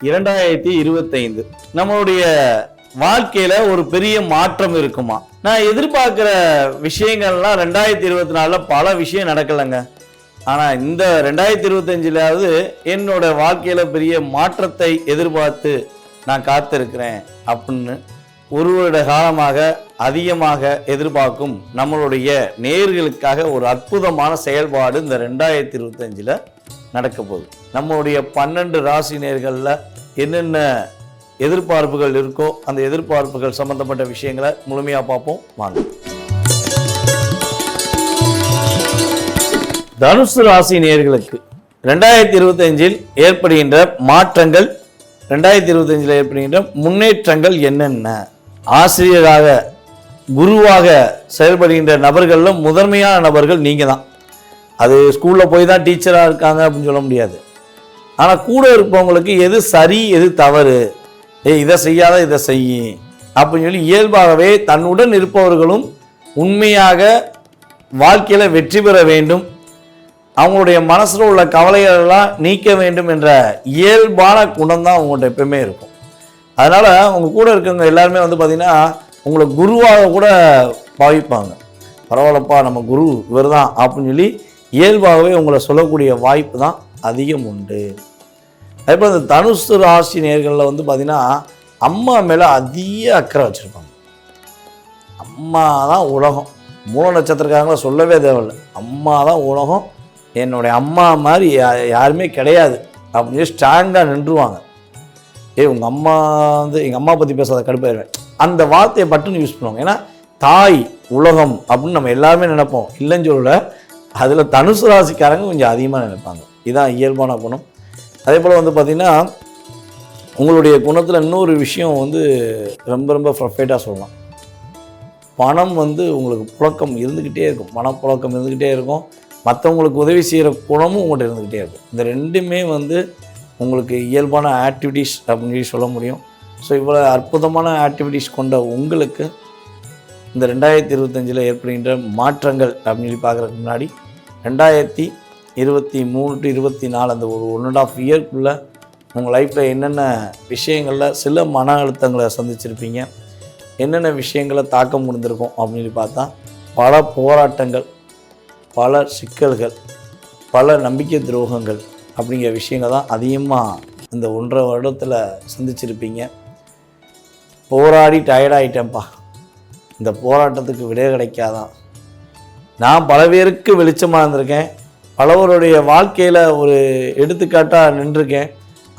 2025 நம்மளுடைய வாழ்க்கையில ஒரு பெரிய மாற்றம் இருக்குமா? நான் எதிர்பார்க்கிற விஷயங்கள்லாம் 2024 பல விஷயம் நடக்கலைங்க. ஆனா இந்த 2025 என்னோட வாழ்க்கையில பெரிய மாற்றத்தை எதிர்பார்த்து நான் காத்திருக்கிறேன் அப்படின்னு ஒரு வருட காலமாக அதிகமாக எதிர்பார்க்கும் நம்மளுடைய நேயர்களுக்காக ஒரு அற்புதமான செயல்பாடு இந்த 2025 நடக்க போகுது. நம்மளுடைய 12 ராசி நேயர்களில் என்னென்ன எதிர்பார்ப்புகள் இருக்கோ அந்த எதிர்பார்ப்புகள் சம்பந்தப்பட்ட விஷயங்களை முழுமையாக பார்ப்போம் வாங்க. தனுசு ராசி நேயர்களுக்கு 2025 ஏற்படுகின்ற மாற்றங்கள், 2025 ஏற்படுகின்ற முன்னேற்றங்கள் என்னென்ன? ஆசிரியராக குருவாக செயல்படுகின்ற நபர்களில் முதன்மையான நபர்கள் நீங்கள் தான். அது ஸ்கூலில் போய் தான் டீச்சராக இருக்காங்க அப்படின்னு சொல்ல முடியாது. ஆனால் கூட இருப்பவங்களுக்கு எது சரி எது தவறு, இதை செய்யாத இதை செய்ய அப்படின்னு சொல்லி இயல்பாகவே தன்னுடன் இருப்பவர்களும் உண்மையாக வாழ்க்கையில் வெற்றி பெற வேண்டும், அவங்களுடைய மனசில் உள்ள கவலைகளெல்லாம் நீக்க வேண்டும் என்ற இயல்பான குணம் தான் அவங்கள்ட்ட எப்பவுமே இருக்கும். அதனால் அவங்க கூட இருக்கவங்க எல்லாருமே பார்த்திங்கன்னா உங்களை குருவாக கூட பாவிப்பாங்க. பரவாயில்லப்பா நம்ம குரு இவர் தான் அப்படின்னு சொல்லி இயல்பாகவே உங்களை சொல்லக்கூடிய வாய்ப்பு தான் அதிகம் உண்டு. அதேபோல் இந்த தனுசு ராசி நேயர்களில் பார்த்திங்கன்னா அம்மா மேலே அதிக அக்கறை வச்சுருப்பாங்க. அம்மா தான் உலகம். மூல நட்சத்திரக்காரங்களை சொல்லவே தேவையில்லை. அம்மா தான் உலகம், என்னுடைய அம்மா மாதிரி யாருமே கிடையாது அப்படின்னு ஸ்ட்ராங்காக நின்றுவாங்க. உங்கள் அம்மா எங்கள் அம்மா பற்றி பேசாத கடுப்பாயிருவேன், அந்த வார்த்தையை பட்டுன்னு யூஸ் பண்ணுவாங்க. ஏன்னா தாய் உலகம் அப்படின்னு நம்ம எல்லாருமே நினைப்போம், இல்லைன்னு சொல்லல. அதில் தனுசு ராசிக்காரங்க கொஞ்சம் அதிகமாக நினைப்பாங்க. இதுதான் இயல்பான குணம். அதே போல் பார்த்திங்கன்னா உங்களுடைய குணத்தில் இன்னொரு விஷயம் ரொம்ப ரொம்ப பர்ஃபெக்டாக சொல்லலாம். பணம் உங்களுக்கு புழக்கம் இருந்துக்கிட்டே இருக்கும். பணப்புழக்கம் இருந்துக்கிட்டே இருக்கும். மற்றவங்களுக்கு உதவி செய்கிற குணமும் உங்கள்கிட்ட இருந்துக்கிட்டே இருக்கும். இந்த ரெண்டுமே உங்களுக்கு இயல்பான ஆக்டிவிட்டீஸ் அப்படின்னு சொல்ல முடியும். ஸோ இவ்வளோ அற்புதமான ஆக்டிவிட்டீஸ் கொண்ட உங்களுக்கு இந்த 2025 ஏற்படுகின்ற மாற்றங்கள் அப்படின்னு சொல்லி பார்க்குறதுக்கு முன்னாடி 2023 to 24 அந்த ஒரு 1.5 இயர்க்குள்ளே உங்கள் லைஃப்பில் என்னென்ன விஷயங்களில் சில மன அழுத்தங்களை சந்திச்சிருப்பீங்க, என்னென்ன விஷயங்களை தாக்கம் முடிந்திருக்கும் அப்படின்னு சொல்லி பார்த்தா பல போராட்டங்கள், பல சிக்கல்கள், பல நம்பிக்கை துரோகங்கள் அப்படிங்கிற விஷயங்கள் தான் அதிகமாக இந்த 1.5 வருடத்தில் சந்திச்சிருப்பீங்க. போராடி டயர்டாயிட்டேன்ப்பா, இந்த போராட்டத்துக்கு விடை கிடைக்காதான். நான் பல பேருக்கு வெளிச்சமாக இருந்திருக்கேன், பலவருடைய வாழ்க்கையில் ஒரு எடுத்துக்காட்டாக நின்றுருக்கேன்.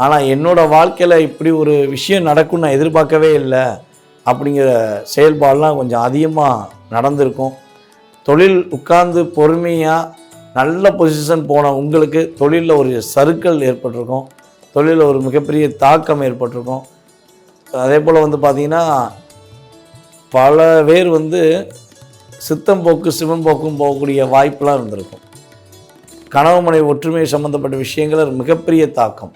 ஆனால் என்னோடய வாழ்க்கையில் இப்படி ஒரு விஷயம் நடக்கும்னு நான் எதிர்பார்க்கவே இல்லை அப்படிங்கிற செயல்பாடெலாம் கொஞ்சம் அதிகமாக நடந்திருக்கும். தொழில் உட்கார்ந்து பொறுமையாக நல்ல பொசிஷன் போன உங்களுக்கு தொழிலில் ஒரு சறுக்கல் ஏற்பட்டிருக்கும், தொழிலில் ஒரு மிகப்பெரிய தாக்கம் ஏற்பட்டிருக்கும். அதே போல் பார்த்திங்கன்னா பல பேர் சித்தம் போக்கு சிவம் போக்கும் போகக்கூடிய வாய்ப்பெலாம் இருந்திருக்கும். கணவன் மனைவி ஒற்றுமை சம்மந்தப்பட்ட விஷயங்கள் மிகப்பெரிய தாக்கம்.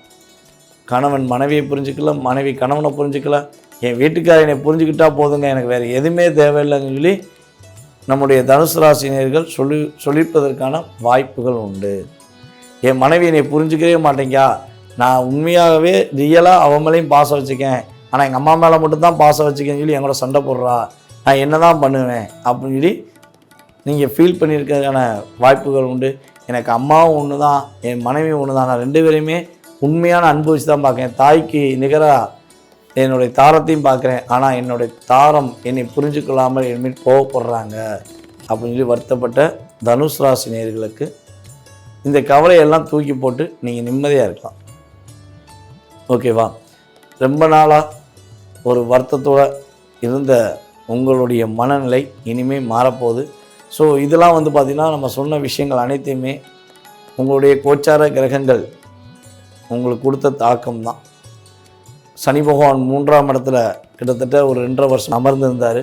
கணவன் மனைவியை புரிஞ்சுக்கல, மனைவி கணவனை புரிஞ்சுக்கல, என் வீட்டுக்காரனை புரிஞ்சுக்கிட்டா போதுங்க, எனக்கு வேறு எதுவுமே தேவையில்லைன்னு சொல்லி நம்முடைய தனுசு ராசினியர்கள் சொல்லிப்பதற்கான வாய்ப்புகள் உண்டு. என் மனைவி என்னை புரிஞ்சுக்கவே மாட்டேங்கா, நான் உண்மையாகவே ரியலாக அவன் மேலேயும் பாசம் வச்சுக்கேன், ஆனால் எங்கள் அம்மா மேலே மட்டும்தான் பாசம் வச்சுக்கேன்னு சொல்லி எங்களோட சண்டை போடுறா, நான் என்ன தான் பண்ணுவேன் அப்படின்னு சொல்லி நீங்கள் ஃபீல் பண்ணியிருக்கிறதுக்கான வாய்ப்புகள் உண்டு. எனக்கு அம்மாவும் ஒன்று தான், என் மனைவியும் ஒன்று தான், நான் 2 பேரையுமே உண்மையான அனுபவிச்சு தான் பார்க்குறேன். தாய்க்கு நிகராக என்னுடைய தாரத்தையும் பார்க்குறேன், ஆனால் என்னுடைய தாரம் என்னை புரிஞ்சுக்கொள்ளாமல் என் மீது கோவப்படுறாங்க அப்படின்னு சொல்லி வருத்தப்பட்ட தனுஷ் ராசி நேயர்களுக்கு இந்த கவலையெல்லாம் தூக்கி போட்டு நீங்கள் நிம்மதியாக இருக்கலாம். ஓகேவா? ரொம்ப நாளாக ஒரு வருத்தத்தோடு இருந்த உங்களுடைய மனநிலை இனிமேல் மாறப்போகுது. ஸோ இதெல்லாம் பார்த்திங்கன்னா நம்ம சொன்ன விஷயங்கள் அனைத்தையுமே உங்களுடைய கோச்சார கிரகங்கள் உங்களுக்கு கொடுத்த தாக்கம் தான். சனி பகவான் 3ஆம் இடத்துல கிட்டத்தட்ட ஒரு 2.5 வருஷம் அமர்ந்திருந்தார்.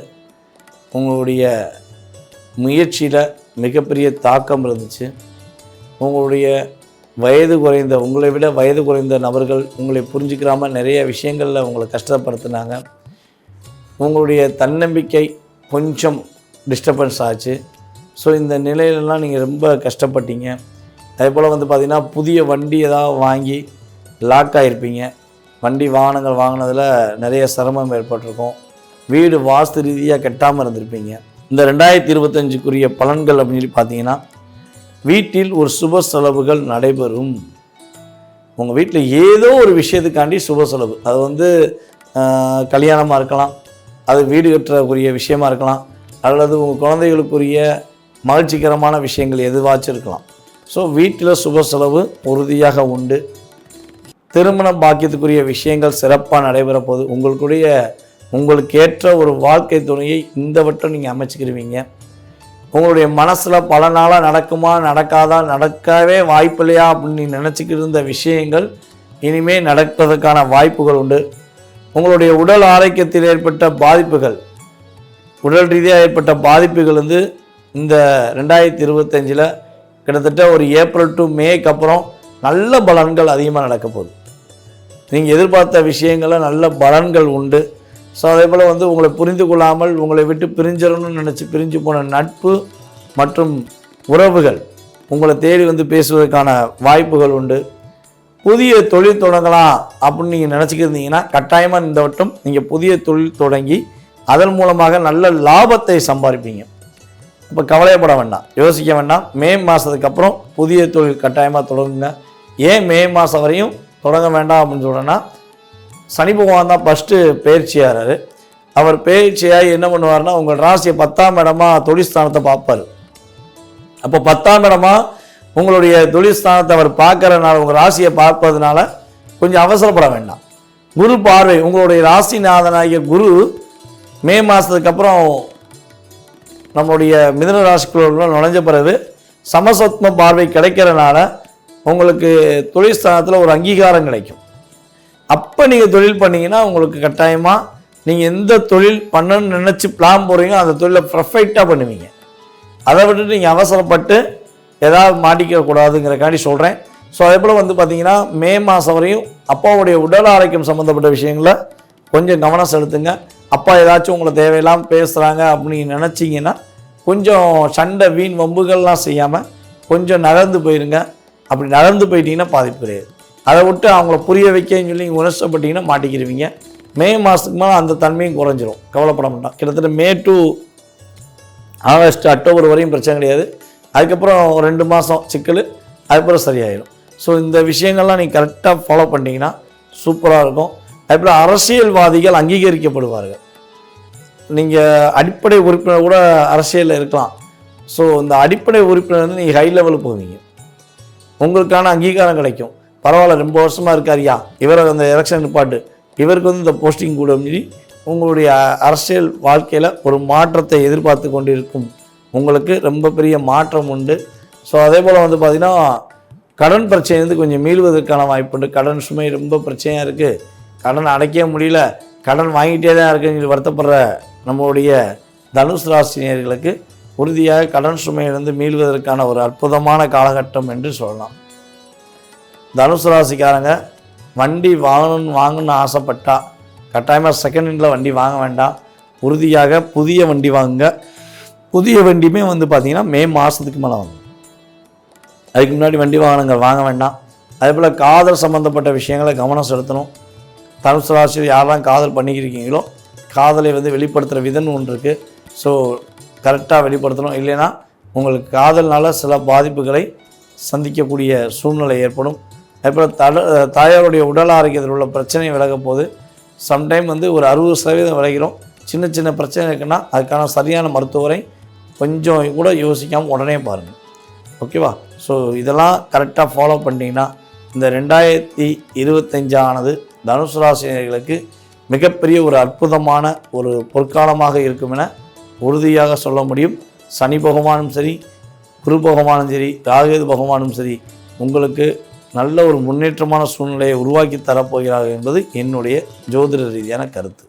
உங்களுடைய முயற்சியில் மிகப்பெரிய தாக்கம் இருந்துச்சு. உங்களுடைய உங்களை விட வயது குறைந்த நபர்கள் உங்களை புரிஞ்சுக்கிறாமல் நிறைய விஷயங்களில் உங்களை கஷ்டப்படுத்தினாங்க. உங்களுடைய தன்னம்பிக்கை கொஞ்சம் டிஸ்டர்பன்ஸ் ஆச்சு. ஸோ இந்த நிலையிலலாம் நீங்கள் ரொம்ப கஷ்டப்பட்டீங்க. அதே போல் பார்த்திங்கன்னா புதிய வண்டி ஏதாவது வாங்கி லாக் ஆகிருப்பீங்க. வண்டி வாகனங்கள் வாங்கினதில் நிறைய சிரமம் ஏற்பட்டிருக்கும். வீடு வாஸ்து ரீதியாக கெட்டாமல் இருந்திருப்பீங்க. இந்த 2025க்குரிய பலன்கள் அப்படின்னு பார்த்தீங்கன்னா, வீட்டில் ஒரு சுப செலவுகள் நடைபெறும். உங்கள் வீட்டில் ஏதோ ஒரு விஷயத்துக்காண்டி சுப செலவு, அது கல்யாணமாக இருக்கலாம், அது வீடு கட்டுறக்குரிய விஷயமா இருக்கலாம், அல்லது உங்கள் குழந்தைகளுக்குரிய மகிழ்ச்சிகரமான விஷயங்கள் எதுவாச்சும் இருக்கலாம். ஸோ வீட்டில் சுப செலவு உறுதியாக உண்டு. திருமண பாக்கியத்துக்குரிய விஷயங்கள் சிறப்பாக நடைபெற போது உங்களுக்கு ஏற்ற ஒரு வாழ்க்கை துணையை இந்த வட்டம் நீங்கள் அமைச்சிக்கிருவீங்க. உங்களுடைய மனசில் பல நாளாக நடக்குமா நடக்காதா, நடக்கவே வாய்ப்பில்லையா அப்படின்னு நீங்கள் நினச்சிக்கிட்டு இருந்த விஷயங்கள் இனிமேல் நடப்பதற்கான வாய்ப்புகள் உண்டு. உங்களுடைய உடல் ஆரோக்கியத்தில் ஏற்பட்ட பாதிப்புகள், உடல் ரீதியாக ஏற்பட்ட பாதிப்புகள் இந்த 2025 கிட்டத்தட்ட ஒரு ஏப்ரல் டு மேக்கு அப்புறம் நல்ல பலன்கள் அதிகமாக நடக்க போகுது. நீங்கள் எதிர்பார்த்த விஷயங்களில் நல்ல பலன்கள் உண்டு. ஸோ அதே போல் உங்களை புரிந்து கொள்ளாமல் உங்களை விட்டு பிரிஞ்சிடணும்னு நினச்சி பிரிஞ்சு போன நட்பு மற்றும் உறவுகள் உங்களை தேடி பேசுவதற்கான வாய்ப்புகள் உண்டு. புதிய தொழில் தொடங்கலாம் அப்படின்னு நீங்கள் நினச்சிக்கிருந்தீங்கன்னா கட்டாயமாக இந்த வட்டம் நீங்கள் புதிய தொழில் தொடங்கி அதன் மூலமாக நல்ல லாபத்தை சம்பாதிப்பீங்க. இப்போ கவலைப்பட வேண்டாம், யோசிக்க வேண்டாம். மே மாதத்துக்கு அப்புறம் புதிய தொழில் கட்டாயமாக தொடங்குங்க. ஏன் மே மாதம் வரையும் தொடங்க வேண்டாம் அப்படின்னு சொல்கிறேன்னா, சனி பகவான் தான் ஃபஸ்ட்டு பயிற்சியாகிறாரு. அவர் பயிற்சியாகி என்ன பண்ணுவார்னா, உங்கள் ராசியை 10ஆம் இடமா தொழில் ஸ்தானத்தை பார்ப்பார். அப்போ 10ஆம் இடமா உங்களுடைய தொழில் ஸ்தானத்தை அவர் பார்க்கறதுனால, உங்கள் ராசியை பார்ப்பதுனால கொஞ்சம் அவசரப்பட வேண்டாம். குரு பார்வை, உங்களுடைய ராசிநாதனாகிய குரு மே மாதத்துக்கு அப்புறம் நம்மளுடைய மிதுன ராசிக்குள்ள நுழைஞ்ச பிறகு சமசத்ம பார்வை கிடைக்கிறனால உங்களுக்கு தொழில் ஸ்தானத்தில் ஒரு அங்கீகாரம் கிடைக்கும். அப்போ நீங்கள் தொழில் பண்ணிங்கன்னா உங்களுக்கு கட்டாயமாக நீங்கள் எந்த தொழில் பண்ணணும்னு நினச்சி பிளான் போடுறீங்க அந்த தொழிலை பர்ஃபெக்டாக பண்ணுவீங்க. அதை விட்டுட்டு நீங்கள் அவசரப்பட்டு ஏதாவது மாட்டிக்கக்கூடாதுங்கிறக்காண்டி சொல்கிறேன். ஸோ அதே போல் பார்த்தீங்கன்னா மே மாதம் வரையும் அப்பாவுடைய உடல் ஆரோக்கியம் சம்மந்தப்பட்ட விஷயங்களை கொஞ்சம் கவனம் செலுத்துங்க. அப்பா ஏதாச்சும் உங்களை தேவையில்லாமல் பேசுகிறாங்க அப்படின்னு நினச்சிங்கன்னா கொஞ்சம் சண்டை வீண் வம்புகள்லாம் செய்யாமல் கொஞ்சம் நகர்ந்து போயிருங்க. அப்படி நகர்ந்து போயிட்டீங்கன்னா பாதிப்பு கிடையாது. அதை விட்டு அவங்கள புரிய வைக்கன்னு சொல்லி நீங்கள் உணர்ச்சிப்பட்டீங்கன்னா மாட்டிக்கிடுவீங்க. மே மாதத்துக்கு மேலே அந்த தன்மையும் குறைஞ்சிரும், கவலைப்பட மாட்டோம். கிட்டத்தட்ட மே டு ஆகஸ்ட் அக்டோபர் வரையும் பிரச்சனை கிடையாது. அதுக்கப்புறம் 2 மாதம் சிக்கல், அதுக்கப்புறம் சரியாயிடும். ஸோ இந்த விஷயங்கள்லாம் நீங்கள் கரெக்டாக ஃபாலோ பண்ணிங்கன்னா சூப்பராக இருக்கும். அதுக்கப்புறம் அரசியல்வாதிகள் அங்கீகரிக்கப்படுவார்கள். நீங்கள் அடிப்படை உறுப்பினர் கூட அரசியலில் இருக்கலாம். ஸோ இந்த அடிப்படை உறுப்பினர் நீங்கள் ஹை லெவலுக்கு போவீங்க, உங்களுக்கான அங்கீகாரம் கிடைக்கும். பரவாயில்ல, ரொம்ப வருஷமாக இருக்காரியா, இவரை அந்த எலெக்ஷன் நிப்பாட்டு, இவருக்கு இந்த போஸ்டிங் கூட மீறி உங்களுடைய அரசியல் வாழ்க்கையில் ஒரு மாற்றத்தை எதிர்பார்த்து கொண்டிருக்கும் உங்களுக்கு ரொம்ப பெரிய மாற்றம் உண்டு. ஸோ அதே போல் பார்த்திங்கன்னா கடன் பிரச்சனை கொஞ்சம் மீள்வதற்கான வாய்ப்பு உண்டு. கடன் சுமை ரொம்ப பிரச்சனையாக இருக்குது, கடன் அடைக்க முடியல, கடன் வாங்கிட்டே தான் இருக்குன்னு வருத்தப்படுற நம்மளுடைய தனுசு ராசினியர்களுக்கு உறுதியாக கடன் சுமையிலிருந்து மீள்வதற்கான ஒரு அற்புதமான காலகட்டம் என்று சொல்லலாம். தனுசு ராசிக்காரங்க வண்டி வாங்கணும்னு ஆசைப்பட்டா கட்டாயமாக செகண்ட் ஹேண்டில் வண்டி வாங்க வேண்டாம். உறுதியாக புதிய வண்டி வாங்குங்க. புதிய வண்டியுமே பார்த்திங்கன்னா மே மாதத்துக்கு மேலே வாங்க. அதுக்கு முன்னாடி வண்டி வாகனங்கள் வாங்க வேண்டாம். அதே போல் காதல் சம்மந்தப்பட்ட விஷயங்களை கவனம் செலுத்தணும். தனுசு ராசியில் யாரெல்லாம் காதல் பண்ணிக்கிருக்கீங்களோ காதலை வெளிப்படுத்துகிற விதம் ஒன்று இருக்குது. ஸோ கரெக்டாக வெளிப்படுத்தணும். இல்லைன்னா உங்களுக்கு காதல்னால சில பாதிப்புகளை சந்திக்கக்கூடிய சூழ்நிலை ஏற்படும். அதுபோல் தாயாருடைய உடல் ஆரோக்கியத்தில் உள்ள பிரச்சனை விலக போது சம்டைம் ஒரு 60% விலகிறோம். சின்ன சின்ன பிரச்சனை இருக்குன்னா அதுக்கான சரியான மருத்துவரை கொஞ்சம் கூட யோசிக்காமல் உடனே பாருங்கள், ஓகேவா? ஸோ இதெல்லாம் கரெக்டாக ஃபாலோ பண்ணிட்டீங்கன்னா இந்த 2025 ஆனது தனுசு ராசினியர்களுக்கு மிகப்பெரிய ஒரு அற்புதமான ஒரு பொற்காலமாக இருக்கும் என உறுதியாக சொல்ல முடியும். சனி பகவானும் சரி, குரு பகவானும் சரி, ராகு பகவானும் சரி உங்களுக்கு நல்ல ஒரு முன்னேற்றமான சூழ்நிலையை உருவாக்கி தரப்போகிறார்கள் என்பது என்னுடைய ஜோதிட ரீதியான கருத்து.